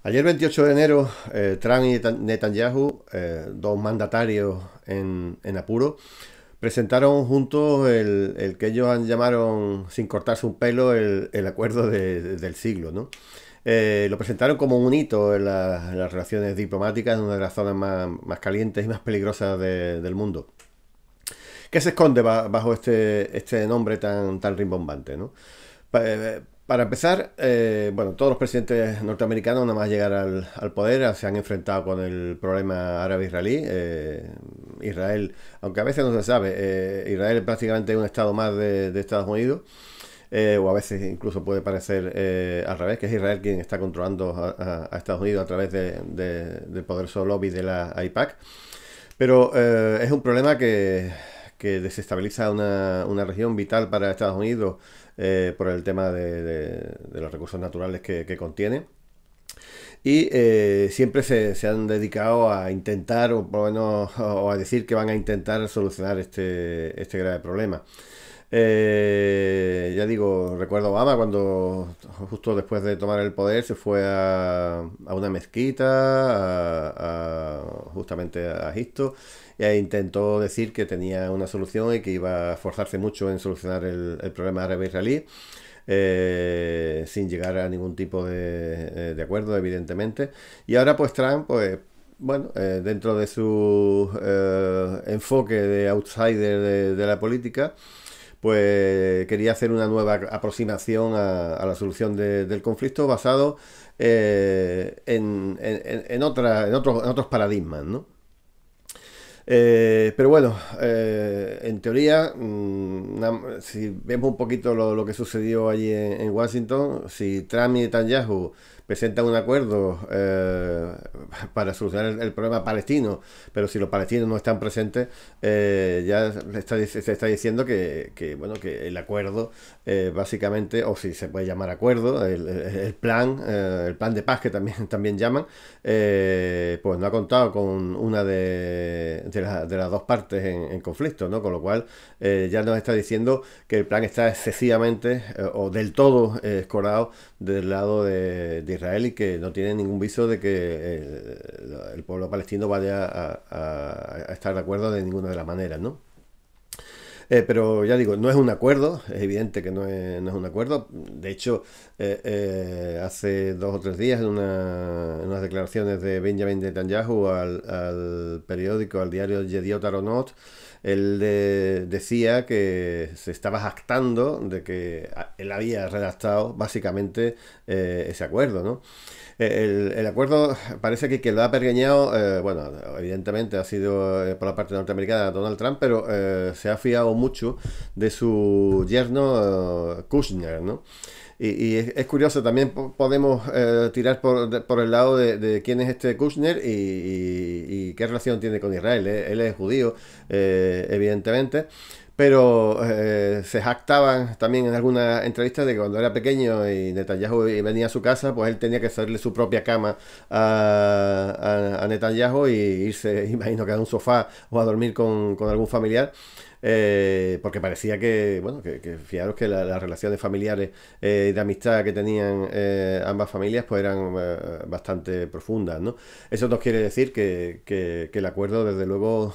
Ayer 28 de enero, Trump y Netanyahu, dos mandatarios en apuro, presentaron juntos el que ellos llamaron, sin cortarse un pelo, el acuerdo del siglo, ¿no? Lo presentaron como un hito en las relaciones diplomáticas en una de las zonas más calientes y más peligrosas del mundo. ¿Qué se esconde bajo este nombre tan rimbombante, ¿no? Para empezar, bueno, todos los presidentes norteamericanos, nada más llegar al poder, se han enfrentado con el problema árabe-israelí. Israel, aunque a veces no se sabe, Israel es prácticamente un estado más de Estados Unidos, o a veces incluso puede parecer al revés, que es Israel quien está controlando a Estados Unidos a través del poderoso lobby de la AIPAC. Pero es un problema que desestabiliza una región vital para Estados Unidos por el tema de los recursos naturales que contiene. Y siempre se han dedicado a intentar, o por lo menos o a decir que van a intentar solucionar este grave problema. Ya digo, recuerdo a Obama cuando justo después de tomar el poder se fue a una mezquita, justamente a Egipto, e intentó decir que tenía una solución y que iba a esforzarse mucho en solucionar el problema árabe-israelí. Sin llegar a ningún tipo de acuerdo, evidentemente. Y ahora pues Trump, pues bueno, dentro de su enfoque de outsider de la política, pues quería hacer una nueva aproximación a la solución del conflicto basado en otros paradigmas, ¿no? Pero bueno, en teoría, si vemos un poquito lo que sucedió allí en Washington, si Trump y Netanyahu presentan un acuerdo para solucionar el problema palestino, pero si los palestinos no están presentes, ya se está diciendo bueno, que el acuerdo, básicamente, o si se puede llamar acuerdo, el plan de paz que también llaman, pues no ha contado con una de las dos partes en conflicto, ¿no? Con lo cual ya nos está diciendo que el plan está excesivamente o del todo escorado del lado de Israel y que no tiene ningún viso de que el pueblo palestino vaya a estar de acuerdo de ninguna de las maneras, ¿no? Pero ya digo, no es un acuerdo, es evidente que no es un acuerdo. De hecho, hace 2 o 3 días, en unas declaraciones de Benjamin Netanyahu al periódico, al diario Yediot Aronot, él decía que se estaba jactando de que él había redactado básicamente ese acuerdo, ¿no? El acuerdo parece que quien lo ha pergeñado, bueno, evidentemente ha sido por la parte norteamericana Donald Trump, pero se ha fiado mucho de su yerno Kushner, ¿no? Y es curioso, también podemos tirar por el lado de quién es este Kushner y qué relación tiene con Israel. Él es judío, evidentemente, pero se jactaban también en algunas entrevistas de que cuando era pequeño y Netanyahu venía a su casa, pues él tenía que hacerle su propia cama a Netanyahu y irse, imagino que a un sofá o a dormir con algún familiar. Porque parecía que, bueno, que fijaros que las relaciones familiares de amistad que tenían ambas familias pues eran bastante profundas, ¿no? Eso nos quiere decir que el acuerdo desde luego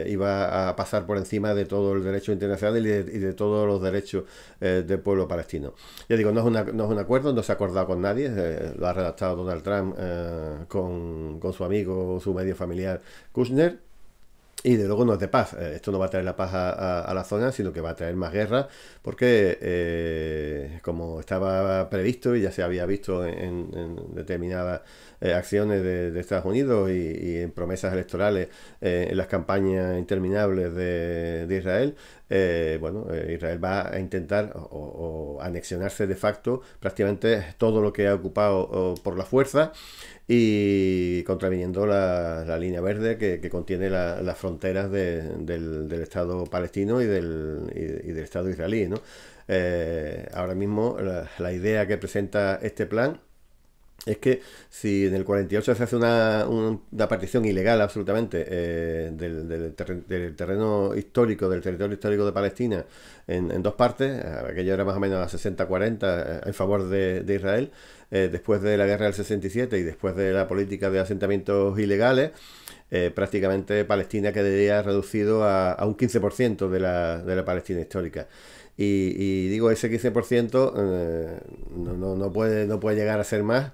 iba a pasar por encima de todo el derecho internacional y de todos los derechos del pueblo palestino. Ya digo, no es un acuerdo, no se ha acordado con nadie, lo ha redactado Donald Trump con su amigo, su medio familiar Kushner. Y de luego no es de paz. Esto no va a traer la paz a la zona, sino que va a traer más guerra, porque como estaba previsto y ya se había visto en determinadas acciones de Estados Unidos y en promesas electorales en las campañas interminables de Israel, bueno, Israel va a intentar o anexionarse de facto prácticamente todo lo que ha ocupado por la fuerza y contraviniendo la línea verde que contiene las fronteras del Estado palestino y del Estado israelí, ¿no? Ahora mismo la idea que presenta este plan es que si en el 48 se hace una partición ilegal absolutamente del terreno histórico, del territorio histórico de Palestina en dos partes, aquello era más o menos a 60-40 en favor de Israel, después de la guerra del 67 y después de la política de asentamientos ilegales, prácticamente Palestina quedaría reducido a un 15% de la Palestina histórica. Y digo, ese 15% no puede llegar a ser más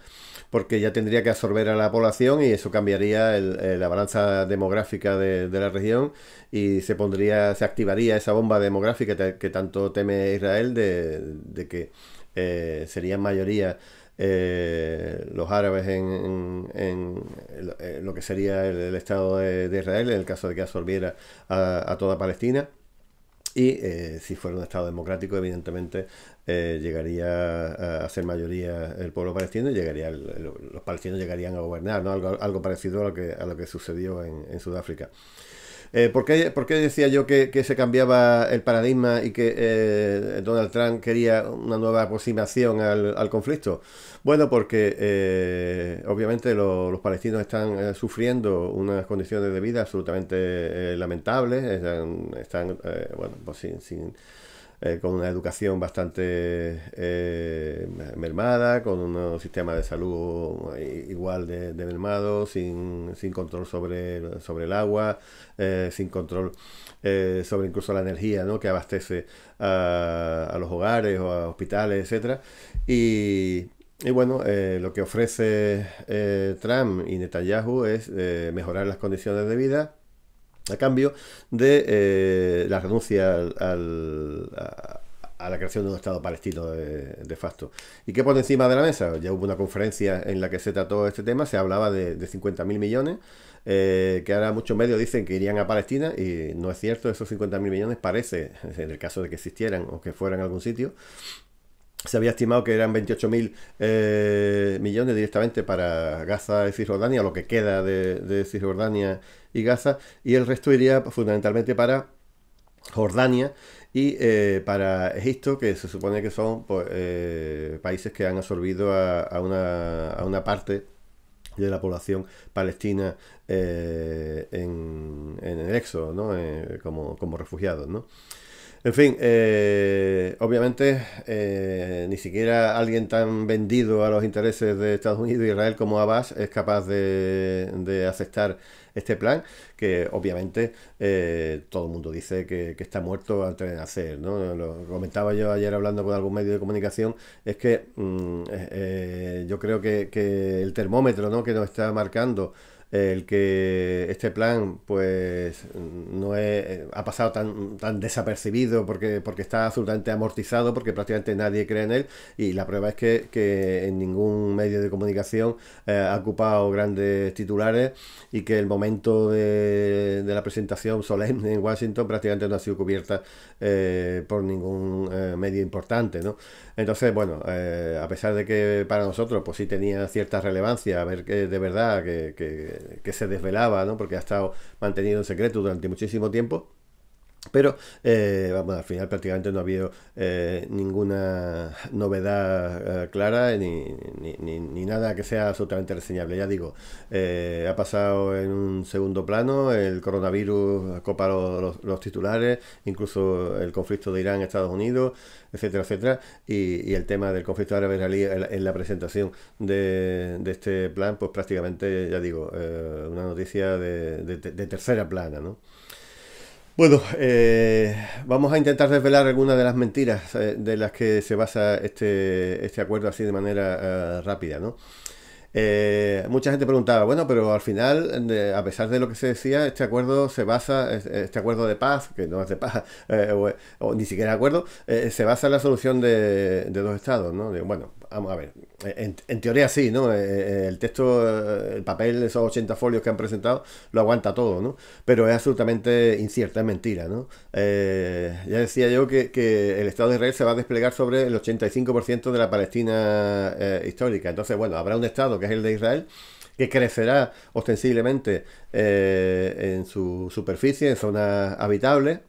porque ya tendría que absorber a la población y eso cambiaría la balanza demográfica de la región y se activaría esa bomba demográfica que tanto teme Israel de que serían mayoría los árabes en lo que sería el Estado de Israel en el caso de que absorbiera a toda Palestina. Y si fuera un Estado democrático, evidentemente llegaría a ser mayoría el pueblo palestino y los palestinos llegarían a gobernar, ¿no? Algo parecido a lo que sucedió en Sudáfrica. ¿Por qué decía yo que se cambiaba el paradigma y que Donald Trump quería una nueva aproximación al conflicto? Bueno, porque obviamente los palestinos están sufriendo unas condiciones de vida absolutamente lamentables, bueno, pues con una educación bastante mermada, con un sistema de salud igual de mermado, sin control sobre el agua, sin control sobre incluso la energía, ¿no?, que abastece a los hogares o a hospitales, etcétera. Y bueno, lo que ofrece Trump y Netanyahu es mejorar las condiciones de vida a cambio de la renuncia a la creación de un Estado palestino de facto. ¿Y qué pone encima de la mesa? Ya hubo una conferencia en la que se trató este tema, se hablaba de 50.000 millones, que ahora muchos medios dicen que irían a Palestina, y no es cierto. Esos 50.000 millones parece, en el caso de que existieran o que fueran a algún sitio, se había estimado que eran 28.000 millones directamente para Gaza y Cisjordania, lo que queda de Cisjordania y Gaza, y el resto iría fundamentalmente para Jordania y para Egipto, que se supone que son pues, países que han absorbido a una parte de la población palestina en el éxodo, ¿no? Como refugiados, ¿no? En fin, obviamente ni siquiera alguien tan vendido a los intereses de Estados Unidos y Israel como Abbas es capaz de aceptar este plan, que obviamente todo el mundo dice que está muerto antes de nacer, ¿no? Lo comentaba yo ayer hablando con algún medio de comunicación, es que yo creo que el termómetro, ¿no?, que nos está marcando el que este plan pues no ha pasado tan desapercibido porque está absolutamente amortizado, porque prácticamente nadie cree en él, y la prueba es que en ningún medio de comunicación ha ocupado grandes titulares, y que el momento de la presentación solemne en Washington prácticamente no ha sido cubierta por ningún medio importante, ¿no? Entonces, bueno, a pesar de que para nosotros pues sí tenía cierta relevancia a ver que de verdad que se desvelaba, ¿no?, porque ha estado mantenido en secreto durante muchísimo tiempo. Pero bueno, al final prácticamente no ha habido ninguna novedad clara ni nada que sea absolutamente reseñable. Ya digo, ha pasado en un segundo plano, el coronavirus copa los titulares, incluso el conflicto de Irán, Estados Unidos, etcétera, etcétera, y el tema del conflicto árabe-israelí en la presentación de este plan, pues prácticamente, ya digo, una noticia de tercera plana, ¿no? Bueno, vamos a intentar desvelar algunas de las mentiras de las que se basa este acuerdo así de manera rápida, ¿no? Mucha gente preguntaba, bueno, pero al final, a pesar de lo que se decía, este acuerdo se basa, este acuerdo de paz, que no es de paz, o ni siquiera acuerdo, se basa en la solución de dos estados, ¿no? Bueno, vamos a ver, en teoría sí, ¿no? El texto, el papel, esos 80 folios que han presentado, lo aguanta todo, ¿no? Pero es absolutamente incierta, es mentira, ¿no? Ya decía yo que el Estado de Israel se va a desplegar sobre el 85% de la Palestina histórica. Entonces, bueno, habrá un Estado que es el de Israel, que crecerá ostensiblemente en su superficie, en zonas habitables,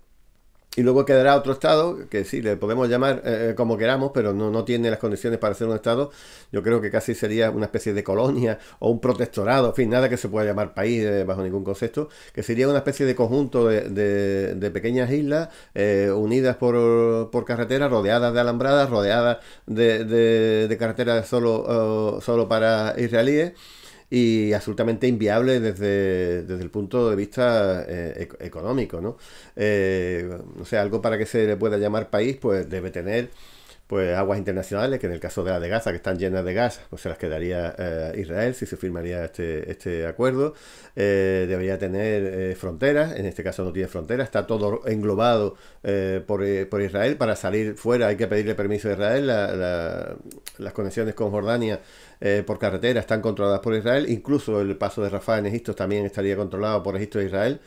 Y luego quedará otro Estado, que sí, le podemos llamar como queramos, pero no tiene las condiciones para ser un Estado. Yo creo que casi sería una especie de colonia o un protectorado, en fin, nada que se pueda llamar país bajo ningún concepto, que sería una especie de conjunto de pequeñas islas unidas por carreteras, rodeadas de alambradas, rodeadas de carreteras solo para israelíes y absolutamente inviable desde el punto de vista económico, ¿no? O sea, algo para que se le pueda llamar país, pues debe tener pues aguas internacionales, que en el caso de la de Gaza, que están llenas de gas, pues se las quedaría Israel si se firmaría este acuerdo. Debería tener fronteras, en este caso no tiene fronteras, está todo englobado por Israel. Para salir fuera hay que pedirle permiso a Israel. Las conexiones con Jordania por carretera están controladas por Israel, incluso el paso de Rafah en Egipto también estaría controlado por Egipto e Israel,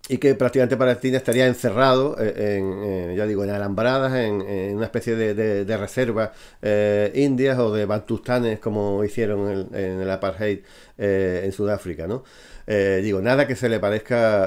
y que prácticamente Palestina estaría encerrado ya digo, en alambradas, en una especie de reservas indias o de bantustanes como hicieron en el apartheid en Sudáfrica, ¿no? Digo, nada que se le parezca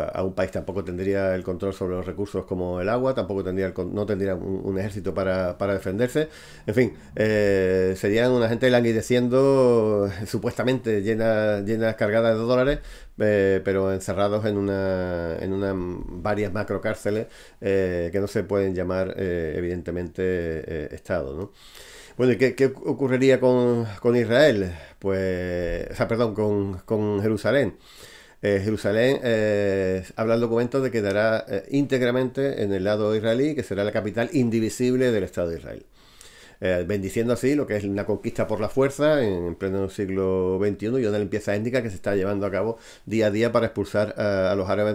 a un país. Tampoco tendría el control sobre los recursos como el agua, tampoco no tendría un ejército para defenderse. En fin, serían una gente languideciendo, supuestamente llenas cargadas de dólares, pero encerrados en varias macrocárceles que no se pueden llamar evidentemente Estado, ¿no? Bueno, ¿y qué ocurriría con Israel? Pues, o sea, perdón, con Jerusalén. Jerusalén habla el documento de que quedará íntegramente en el lado israelí, que será la capital indivisible del Estado de Israel. Bendiciendo así lo que es una conquista por la fuerza en pleno siglo XXI y una limpieza étnica que se está llevando a cabo día a día para expulsar a los árabes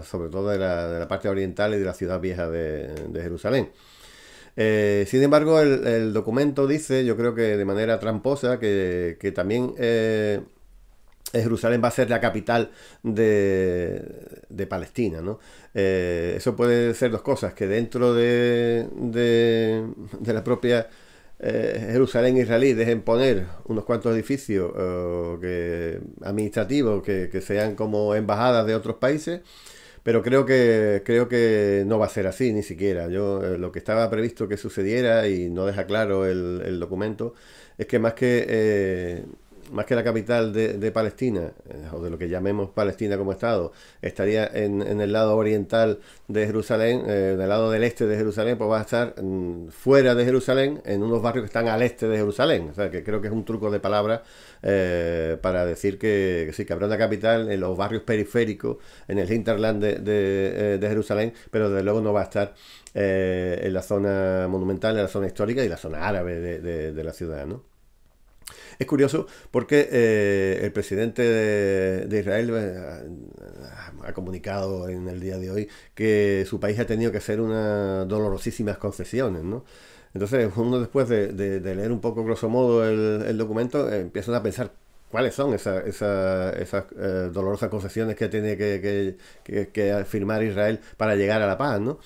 sobre todo de la parte oriental y de la ciudad vieja de Jerusalén. Sin embargo, el documento dice, yo creo que de manera tramposa, que también Jerusalén va a ser la capital de Palestina, ¿no? Eso puede ser dos cosas, que dentro de la propia Jerusalén israelí dejen poner unos cuantos edificios administrativos que sean como embajadas de otros países, pero creo que no va a ser así ni siquiera. Lo que estaba previsto que sucediera, y no deja claro el documento, es que más que la capital de Palestina, o de lo que llamemos Palestina como Estado, estaría en el lado oriental de Jerusalén, del lado del este de Jerusalén, pues va a estar fuera de Jerusalén, en unos barrios que están al este de Jerusalén. O sea, que creo que es un truco de palabras para decir que sí, que habrá una capital en los barrios periféricos, en el hinterland de Jerusalén, pero desde luego no va a estar en la zona monumental, en la zona histórica y la zona árabe de la ciudad, ¿no? Es curioso porque el presidente de Israel ha comunicado en el día de hoy que su país ha tenido que hacer unas dolorosísimas concesiones, ¿no? Entonces, uno después de leer un poco grosso modo el documento, empieza a pensar cuáles son esas dolorosas concesiones que tiene que firmar Israel para llegar a la paz, ¿no?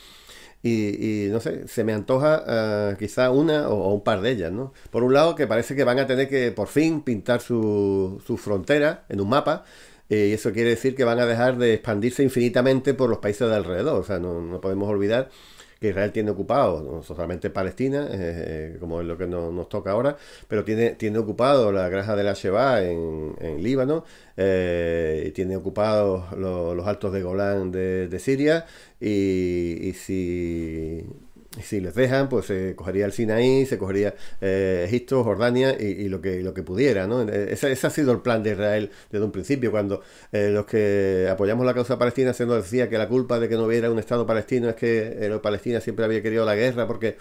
Y no sé, se me antoja quizá una o un par de ellas, ¿no? Por un lado, que parece que van a tener que por fin pintar su frontera en un mapa, y eso quiere decir que van a dejar de expandirse infinitamente por los países de alrededor. O sea, no podemos olvidar que Israel tiene ocupado no solamente Palestina, como es lo que nos toca ahora, pero tiene ocupado la granja de la Sheba en Líbano, y tiene ocupados los altos de Golán de Siria, y si les dejan, pues se cogería el Sinaí, se cogería Egipto, Jordania y lo que pudiera, ¿no? Ese ha sido el plan de Israel desde un principio, cuando los que apoyamos la causa palestina se nos decía que la culpa de que no hubiera un Estado palestino es que Palestina siempre había querido la guerra porque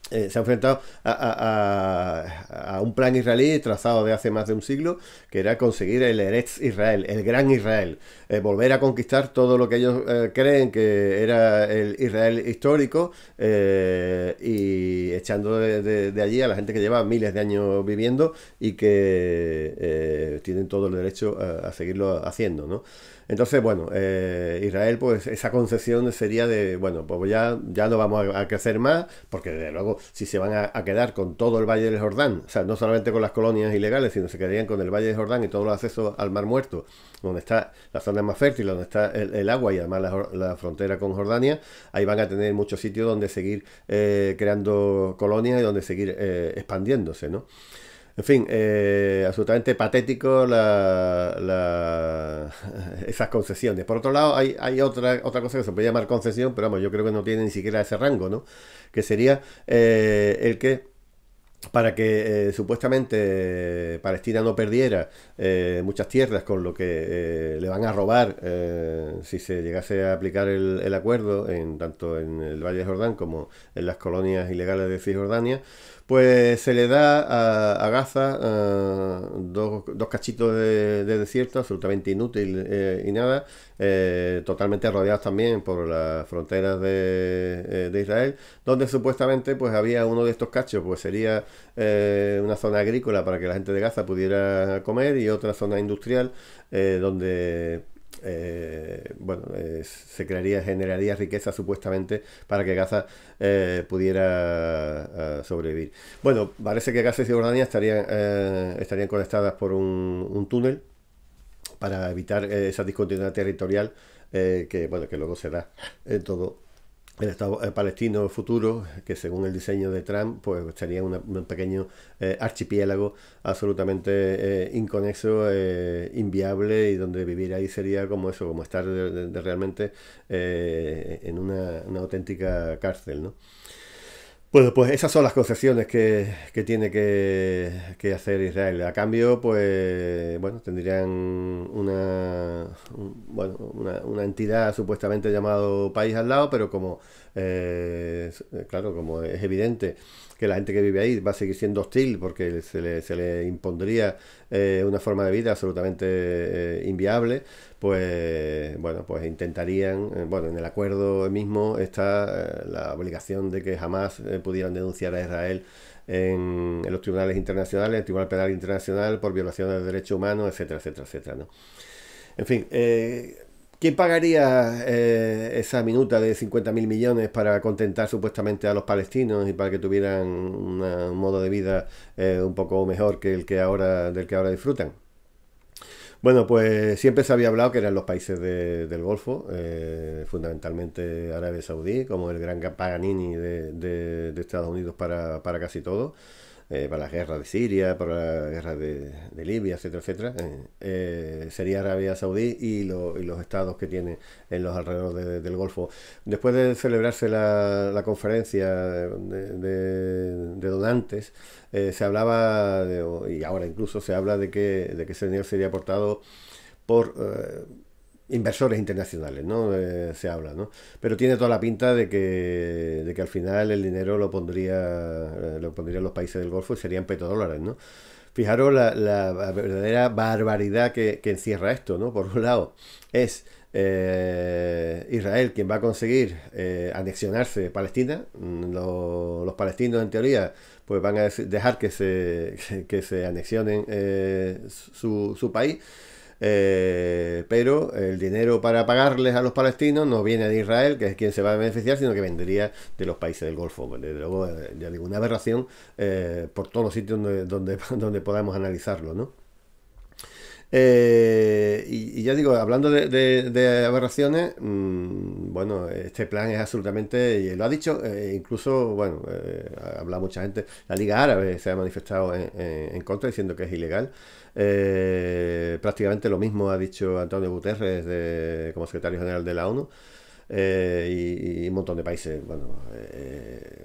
se ha enfrentado a un plan israelí trazado de hace más de un siglo, que era conseguir el Eretz Israel, el gran Israel, volver a conquistar todo lo que ellos creen que era el Israel histórico, y echando de allí a la gente que lleva miles de años viviendo y que tienen todo el derecho a seguirlo haciendo, ¿no? Entonces, bueno, Israel, pues esa concesión sería de, bueno, pues ya no vamos a crecer más, porque desde luego si se van a quedar con todo el Valle del Jordán, o sea, no solamente con las colonias ilegales, sino se quedarían con el Valle de Jordán y todos los accesos al Mar Muerto, donde está la zona más fértil, donde está el agua y además la frontera con Jordania. Ahí van a tener muchos sitios donde seguir creando colonias y donde seguir expandiéndose, ¿no? En fin, absolutamente patético esas concesiones. Por otro lado, hay otra cosa que se puede llamar concesión, pero vamos, yo creo que no tiene ni siquiera ese rango, ¿no? Que sería el que para que supuestamente Palestina no perdiera muchas tierras con lo que le van a robar si se llegase a aplicar el acuerdo tanto en el Valle de Jordán como en las colonias ilegales de Cisjordania, pues se le da a Gaza dos cachitos de desierto absolutamente inútil y nada, totalmente rodeados también por las fronteras de Israel, donde supuestamente pues había uno de estos cachos, pues sería una zona agrícola para que la gente de Gaza pudiera comer y otra zona industrial donde se generaría riqueza supuestamente para que Gaza pudiera sobrevivir. Bueno, parece que Gaza y Cisjordania estarían conectadas por un túnel para evitar esa discontinuidad territorial que luego se da en todo el Estado palestino futuro, que según el diseño de Trump, pues sería un pequeño archipiélago absolutamente inconexo, inviable, y donde vivir ahí sería como eso, como estar realmente en una auténtica cárcel, ¿no? Bueno, pues esas son las concesiones que tiene que hacer Israel. A cambio, pues, bueno, tendrían una entidad supuestamente llamado país al lado, pero claro, como es evidente que la gente que vive ahí va a seguir siendo hostil porque se le impondría una forma de vida absolutamente inviable, pues bueno, pues intentarían, en el acuerdo mismo está la obligación de que jamás pudieran denunciar a Israel en los tribunales internacionales, el Tribunal Penal Internacional, por violaciones de derechos humanos, etcétera, etcétera, etcétera, ¿no? En fin, ¿quién pagaría esa minuta de 50.000 millones para contentar supuestamente a los palestinos y para que tuvieran un modo de vida un poco mejor que del que ahora disfrutan? Bueno, pues siempre se había hablado que eran los países del Golfo, fundamentalmente Arabia Saudí, como el gran Paganini de Estados Unidos para casi todo, para las guerras de Siria, para la guerra de Libia, etcétera, etcétera. Sería Arabia Saudí y los estados que tiene en los alrededores del Golfo. Después de celebrarse la conferencia de donantes, se hablaba, y ahora incluso se habla de que ese dinero sería aportado por inversores internacionales, ¿no? Se habla, ¿no? Pero tiene toda la pinta de que al final el dinero lo pondrían los países del Golfo y serían petrodólares, ¿no? Fijaros la verdadera barbaridad que encierra esto, ¿no? Por un lado es Israel quien va a conseguir anexionarse Palestina. Los palestinos en teoría pues van a dejar que se anexionen su país. Pero el dinero para pagarles a los palestinos no viene de Israel, que es quien se va a beneficiar, sino que vendría de los países del Golfo. Desde luego, ya digo, una aberración por todos los sitios donde podamos analizarlo, ¿no? Y ya digo, hablando de aberraciones, bueno, este plan es absolutamente, y lo ha dicho, incluso, bueno, ha hablado mucha gente, la Liga Árabe se ha manifestado en contra, diciendo que es ilegal. Prácticamente lo mismo ha dicho Antonio Guterres como secretario general de la ONU. Y un montón de países, bueno,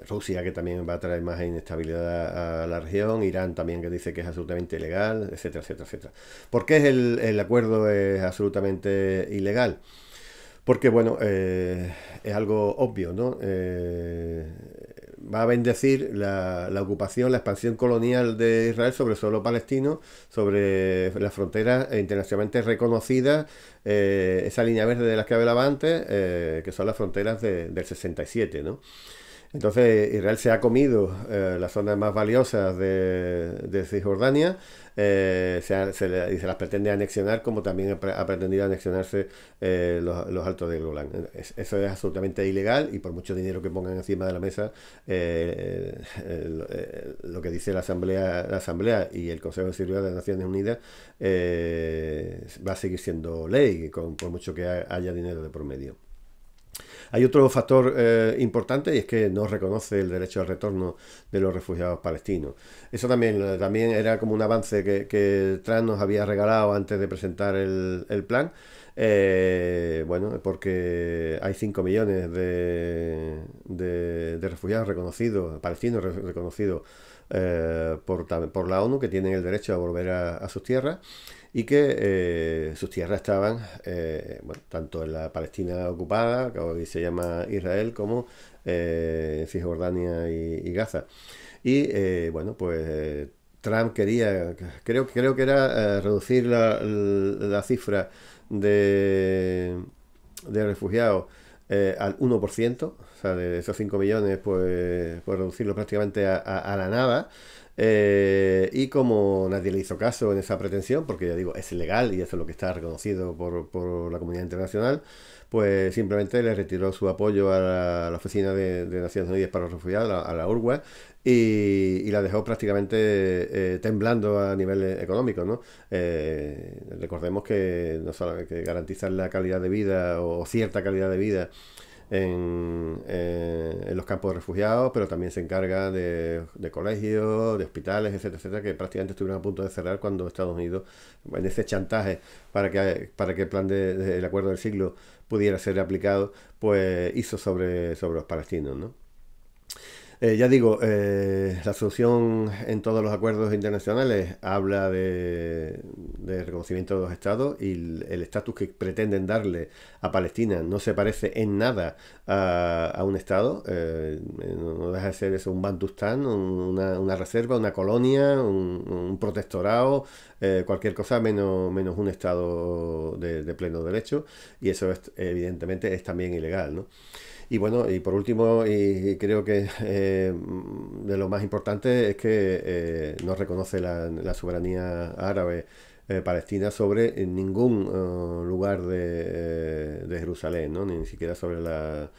Rusia, que también va a traer más inestabilidad a la región, Irán también, que dice que es absolutamente ilegal, etcétera, etcétera, etcétera. ¿Por qué el acuerdo es absolutamente ilegal? Porque, bueno, es algo obvio, ¿no? Va a bendecir la ocupación, la expansión colonial de Israel sobre el suelo palestino, sobre las fronteras internacionalmente reconocidas, esa línea verde de las que hablaba antes, que son las fronteras del 67, ¿no? Entonces Israel se ha comido las zonas más valiosas de Cisjordania, y se las pretende anexionar, como también ha pretendido anexionarse los Altos del Golán. Eso es absolutamente ilegal, y por mucho dinero que pongan encima de la mesa, lo que dice la Asamblea y el Consejo de Seguridad de las Naciones Unidas va a seguir siendo ley, por mucho que haya dinero de por medio. Hay otro factor importante, y es que no reconoce el derecho al retorno de los refugiados palestinos. Eso también era como un avance que Trump nos había regalado antes de presentar el plan. Bueno, porque hay 5 millones de refugiados reconocidos, palestinos reconocidos por la ONU, que tienen el derecho a volver a sus tierras, y que sus tierras estaban bueno, tanto en la Palestina ocupada, que hoy se llama Israel, como en Cisjordania y Gaza. Y bueno, pues Trump quería, creo que era reducir la cifra de, de refugiados al 1%, o sea, de esos 5 millones, pues reducirlo prácticamente a la nada. Y como nadie le hizo caso en esa pretensión, porque ya digo, es ilegal y eso es lo que está reconocido por la comunidad internacional, pues simplemente le retiró su apoyo a la Oficina de Naciones Unidas para los Refugiados, a la UNRWA, y la dejó prácticamente temblando a nivel económico, ¿no? Recordemos que no solo que garantizar la calidad de vida o cierta calidad de vida en los campos de refugiados, pero también se encarga de colegios, de hospitales, etcétera, etcétera, que prácticamente estuvieron a punto de cerrar cuando Estados Unidos, en ese chantaje para que el plan del acuerdo del siglo pudiera ser aplicado, pues hizo sobre los palestinos, ¿no? Ya digo, la solución en todos los acuerdos internacionales habla de reconocimiento de los estados, y el estatus que pretenden darle a Palestina no se parece en nada a un estado. No deja de ser eso, un Bantustán, una reserva, una colonia, un protectorado, cualquier cosa menos un estado de pleno derecho, y eso evidentemente es también ilegal, ¿no? Y bueno, y por último, y creo que de lo más importante es que no reconoce la soberanía árabe palestina sobre ningún lugar de Jerusalén, ¿no? Ni siquiera sobre la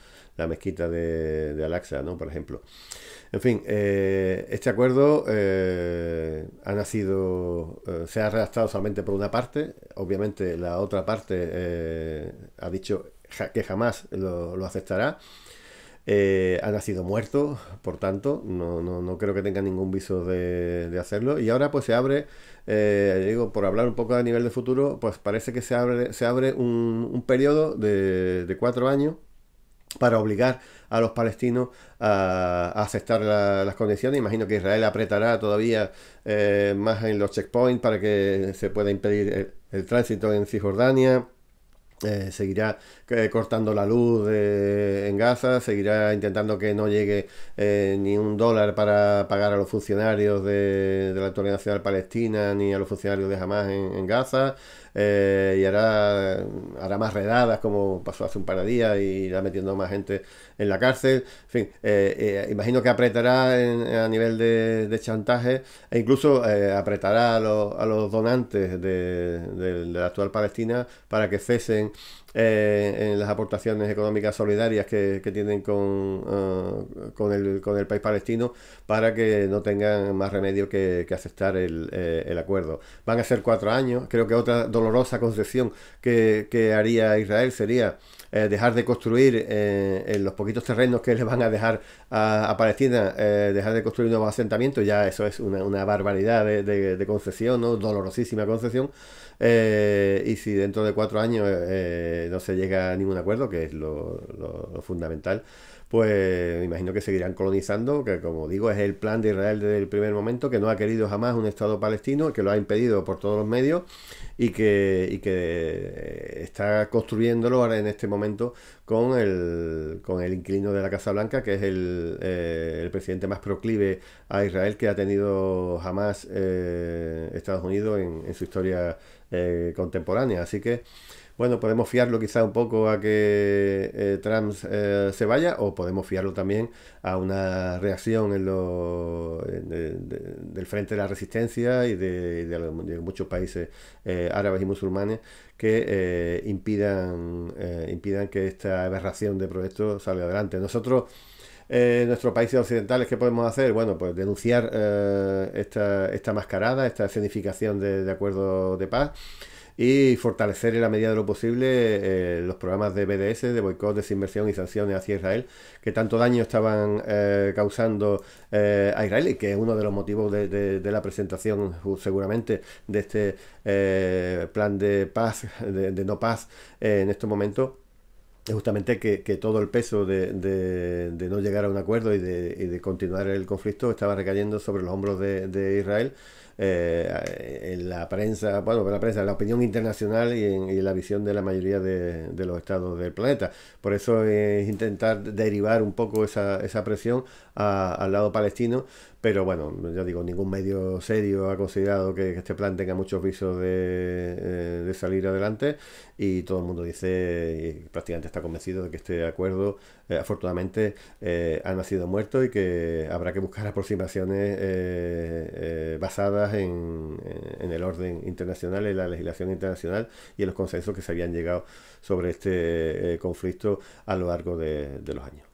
mezquita de Al-Aqsa, ¿no? Por ejemplo. En fin, este acuerdo se ha redactado solamente por una parte. Obviamente la otra parte ha dicho que jamás lo aceptará. Ha nacido muerto, por tanto, no creo que tenga ningún viso de hacerlo. Y ahora pues se abre, digo, por hablar un poco a nivel de futuro, pues parece que se abre un periodo de 4 años para obligar a los palestinos a aceptar las condiciones. Imagino que Israel apretará todavía más en los checkpoints para que se pueda impedir el tránsito en Cisjordania. Seguirá cortando la luz en Gaza, seguirá intentando que no llegue ni $1 para pagar a los funcionarios de la Autoridad Nacional Palestina ni a los funcionarios de Hamas en Gaza, y hará más redadas, como pasó hace un par de días, y irá metiendo más gente en la cárcel. En fin, imagino que apretará a nivel de chantaje, e incluso apretará a los donantes de la actual Palestina para que cesen en las aportaciones económicas solidarias que tienen con el país palestino, para que no tengan más remedio que aceptar el acuerdo. Van a ser 4 años. Creo que otra dolorosa concesión que haría Israel sería dejar de construir en los poquitos terrenos que le van a dejar a Palestina, dejar de construir nuevos asentamientos. Ya eso es una barbaridad de concesión, ¿no? Dolorosísima concesión. Y si dentro de 4 años no se llega a ningún acuerdo, que es lo fundamental, pues me imagino que seguirán colonizando, que como digo es el plan de Israel desde el primer momento, que no ha querido jamás un Estado palestino, que lo ha impedido por todos los medios, y que está construyéndolo ahora en este momento con el inquilino de la Casa Blanca, que es el presidente más proclive a Israel que ha tenido jamás Estados Unidos en su historia contemporánea. Así que Bueno, podemos fiarlo quizá un poco a que Trump se vaya, o podemos fiarlo también a una reacción del Frente de la Resistencia y de muchos países árabes y musulmanes que impidan que esta aberración de proyecto salga adelante. Nosotros, nuestros países occidentales, ¿qué podemos hacer? Bueno, pues denunciar esta mascarada, esta escenificación de acuerdo de paz, y fortalecer en la medida de lo posible los programas de BDS, de boicot, desinversión y sanciones hacia Israel, que tanto daño estaban causando a Israel, y que es uno de los motivos de la presentación, seguramente, de este plan de paz, de no paz, en estos momentos. Es justamente que todo el peso de no llegar a un acuerdo y de continuar el conflicto estaba recayendo sobre los hombros de Israel, en la prensa, bueno, en la prensa, en la opinión internacional y en la visión de la mayoría de los estados del planeta. Por eso es intentar derivar un poco esa presión al lado palestino, pero bueno, ya digo, ningún medio serio ha considerado que este plan tenga muchos visos de salir adelante, y todo el mundo dice, y prácticamente está convencido de que este acuerdo, afortunadamente, ha nacido muerto, y que habrá que buscar aproximaciones basadas en el orden internacional, en la legislación internacional y en los consensos que se habían llegado sobre este conflicto a lo largo de los años.